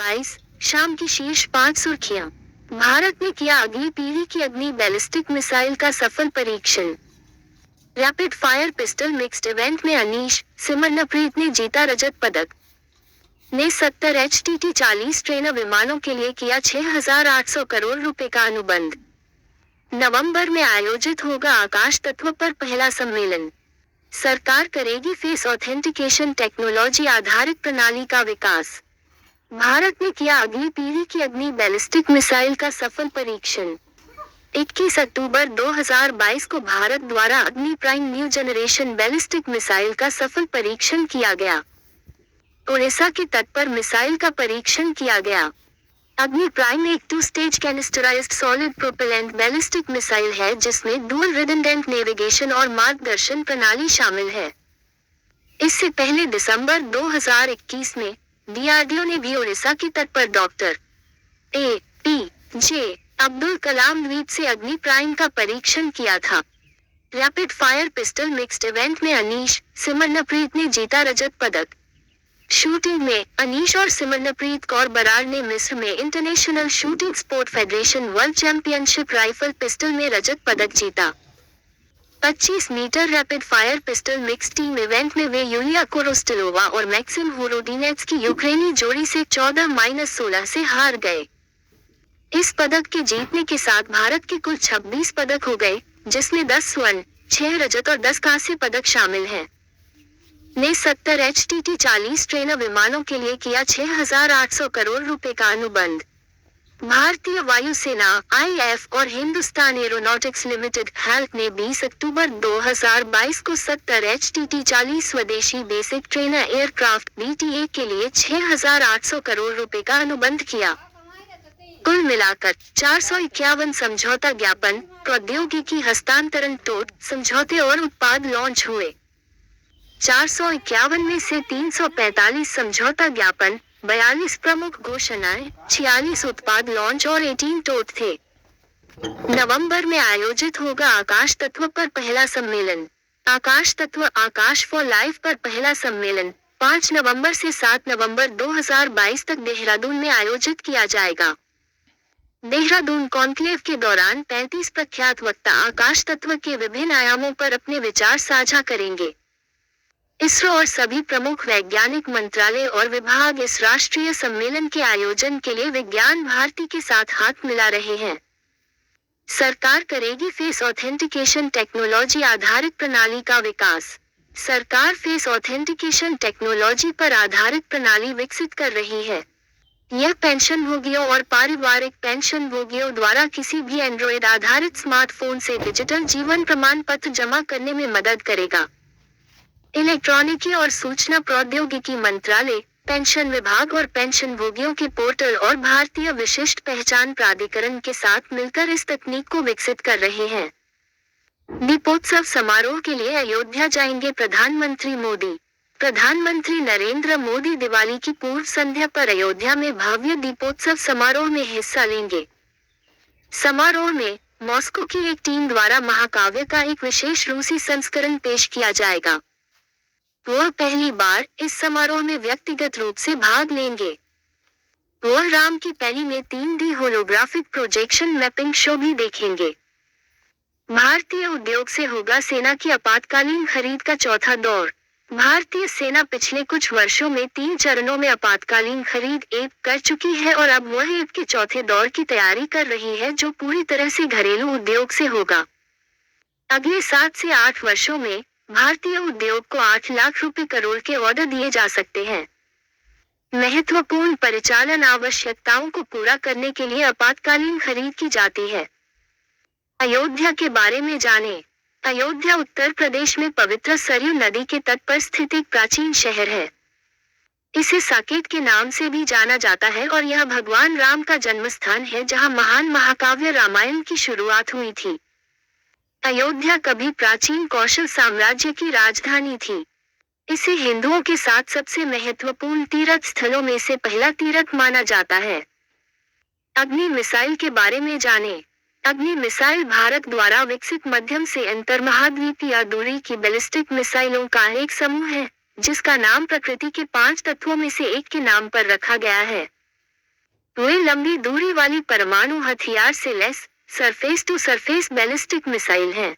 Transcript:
22 शाम की शीर्ष 5 सुर्खियां। भारत ने किया अगली पीढ़ी की अग्नि बैलिस्टिक मिसाइल का सफल परीक्षण। Rapid fire pistol mixed event में अनीश सिमरनप्रीत ने जीता रजत पदक। ने 70 HTT 40 ट्रेनर विमानों के लिए किया 6,800 करोड़ रुपए का अनुबंध। नवंबर में आयोजित होगा आकाश तत्व पर पहला सम्मेलन। सरकार करेगी फेस ऑथेंटिकेशन टेक्नोलॉजी आधारित प्रणाली का विकास। भारत ने किया अगली पीढ़ी की अग्नि बैलिस्टिक मिसाइल का सफल परीक्षण। 21 अक्टूबर 2022 को भारत द्वारा अग्नि prime new generation ballistic missile का सफल परीक्षण किया गया। ओडिशा के तट पर मिसाइल का परीक्षण किया गया। अग्नि प्राइम एक two stage canisterised solid propellant ballistic missile है जिसमें डुअल रिडंडेंट नेविगेशन और मार्गदर्शन प्रणाली शामिल है। इससे पहले दिसंबर 2021 में DRDO ने भी ओडिशा के तट पर डॉक्टर APJ अब्दुल कलाम द्वीप से अग्नि प्राइम का परीक्षण किया था। Rapid fire pistol mixed event में अनीश सिमरनप्रीत ने जीता रजत पदक। शूटिंग में अनीश और सिमरनप्रीत कौर बराड़ ने मिस्र में international shooting sport federation world championship rifle pistol में रजत पदक जीता। 25 metre rapid fire pistol mix team event में वे यूलिया कोरोस्टिलोवा और मैक्सिम होरोडिनेट्स की यूक्रेनी जोड़ी से 14-16 से हार गए। इस पदक के जीतने के साथ भारत के कुल 26 पदक हो गए, जिसमें 10 स्वर्ण, 6 रजत और 10 कांस्य पदक शामिल हैं। ने 70 HTT 40 ट्रेनर विमानों के लिए किया 6,800 करोड़ रुपए का अनुबंध। भारतीय वायुसेना IAF और हिंदुस्तान एरोनॉटिक्स लिमिटेड HALC ने 20 अक्टूबर 2022 को 70 HTT 40 स्वदेशी बेसिक ट्रेनर एयरक्राफ्ट BTA के लिए 6,800 करोड़ रुपए का अनुबंध किया। कुल मिलाकर 451 समझौता ज्ञापन, प्रौद्योगिकी हस्तांतरण टोट समझौते और उत्पाद लॉन्च हुए। 451 में से 345 समझौता ज्ञापन, 42 प्रमुख घोषणाएं, 46 उत्पाद लॉन्च और 18 टोट थे। नवंबर में आयोजित होगा आकाश तत्व पर पहला सम्मेलन। आकाश तत्व आकाश फॉर लाइफ पर पहला सम्मेलन 5 नवंबर से 7 नवंबर 2022 तक देहरादून में आयोजित किया जाएगा। देहरादून कॉन्क्लेव के दौरान 35 प्रख्यात वक्ता आकाश तत्व के विभिन्न आयामों पर अपने विचार साझा करेंगे। इसरो और सभी प्रमुख वैज्ञानिक मंत्रालय और विभाग इस राष्ट्रीय सम्मेलन के आयोजन के लिए विज्ञान भारती के साथ हाथ मिला रहे हैं। सरकार करेगी फेस ऑथेंटिकेशन टेक्नोलॉजी आधारित प्रणाली का विकास। सरकार फेस ऑथेंटिकेशन टेक्नोलॉजी पर आधारित प्रणाली विकसित कर रही है। यह पेंशनभोगियों और पारिवारिक पेंशनभोगियों द्वारा किसी भी एंड्रॉयड आधारित स्मार्टफोन से डिजिटल जीवन प्रमाण पत्र जमा करने में मदद करेगा। इलेक्ट्रॉनिकी और सूचना प्रौद्योगिकी मंत्रालय, पेंशन विभाग और पेंशनभोगियों के पोर्टल और भारतीय विशिष्ट पहचान प्राधिकरण के साथ मिलकर इस तकनीक को विकसित कर रहे हैं। दीपोत्सव समारोह के लिए अयोध्या जाएंगे प्रधानमंत्री मोदी। प्रधानमंत्री नरेंद्र मोदी दिवाली की पूर्व संध्या पर अयोध्या में भव्य दीपोत्सव समारोह में हिस्सा लेंगे। समारोह में मॉस्को की एक टीम द्वारा महाकाव्य का एक विशेष रूसी संस्करण पेश किया जाएगा। वह पहली बार इस समारोह में व्यक्तिगत रूप से भाग लेंगे। वह राम की पैली में 3D holographic projection mapping show भी देखेंगे। भारतीय उद्योग से होगा सेना की आपातकालीन खरीद का चौथा दौर। भारतीय सेना पिछले कुछ वर्षों में 3 चरणों में आपातकालीन खरीद कर चुकी है और अब वह ईद के चौथे दौर की तैयारी कर रही है, जो पूरी तरह से घरेलू उद्योग से होगा। अगले 7 से 8 वर्षों में भारतीय उद्योग को 8 लाख रुपए करोड़ के ऑर्डर दिए जा सकते हैं। महत्वपूर्ण परिचालन आवश्यकताओं को पूरा करने के लिए आपातकालीन खरीद की जाती है। अयोध्या के बारे में जानें। अयोध्या उत्तर प्रदेश में पवित्र सरयू नदी के तट पर स्थित एक प्राचीन शहर है। इसे साकेत के नाम से भी जाना जाता है और यह भगवान राम का जन्मस्थान है, जहां महान महाकाव्य रामायण की शुरुआत हुई थी। अयोध्या कभी प्राचीन कौशल साम्राज्य की राजधानी थी। इसे हिंदुओं के साथ सबसे महत्वपूर्ण तीर्थ स्थलों में से पहला तीर्थ माना जाता है। अग्नि मिसाइल के बारे में जानें। अग्नि मिसाइल भारत द्वारा विकसित मध्यम से अंतर्महाद्वीपीय दूरी की बैलिस्टिक मिसाइलों का एक समूह है, जिसका नाम प्रकृति के 5 तत्वों में से एक के नाम पर रखा गया है। वे लंबी दूरी वाली परमाणु हथियार से लैस surface to surface ballistic missile हैं।